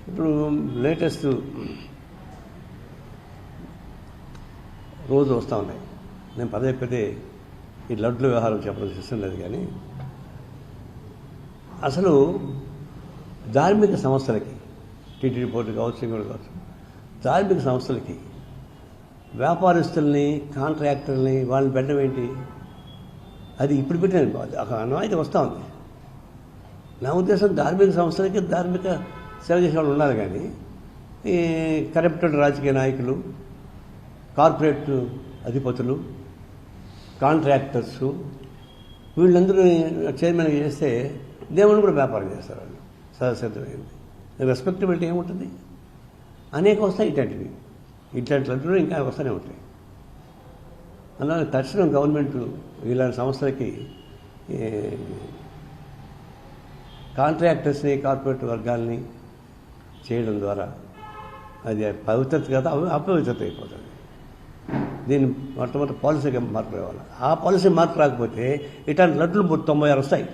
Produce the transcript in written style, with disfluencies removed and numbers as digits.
ఇప్పుడు లేటెస్ట్ రోజు వస్తూ ఉన్నాయి. నేను పదే పదే ఈ లడ్లు వ్యవహారం చెప్పడం ఇష్టం లేదు, కానీ అసలు ధార్మిక సంస్థలకి, టీటీడీ బోర్డు కావచ్చు, ఇంకోటి కావచ్చు, ధార్మిక సంస్థలకి వ్యాపారస్తుల్ని, కాంట్రాక్టర్ని వాళ్ళని పెట్టడం ఏంటి? అది ఇప్పుడు పెట్టాను, ఒక అన్వాయితీ వస్తూ ఉంది. నా ఉద్దేశం ధార్మిక సంస్థలకి ధార్మిక సేవ చేసే వాళ్ళు ఉండాలి, కానీ ఈ కరప్టెడ్ రాజకీయ నాయకులు, కార్పొరేట్ అధిపతులు, కాంట్రాక్టర్సు వీళ్ళందరూ చైర్మన్ చేస్తే దేవుని కూడా వ్యాపారం చేస్తారు వాళ్ళు. సహసిద్ధమైంది రెస్పెక్టబిలిటీ ఏముంటుంది? అనేక వస్తాయి ఇట్లాంటి ఇంకా వస్తూనే ఉంటాయి. అందువల్ల తక్షణం గవర్నమెంట్ ఇలాంటి సంస్థలకి కాంట్రాక్టర్స్ని, కార్పొరేట్ వర్గాల్ని చేయడం ద్వారా అది పవిత్రత కదా అపవిత్రత అయిపోతుంది. దీన్ని మొట్టమొదటి పాలసీగా మార్పు రావాలి. ఆ పాలసీ మార్పు రాకపోతే ఇట్లాంటి లడ్లు 96 వస్తాయి.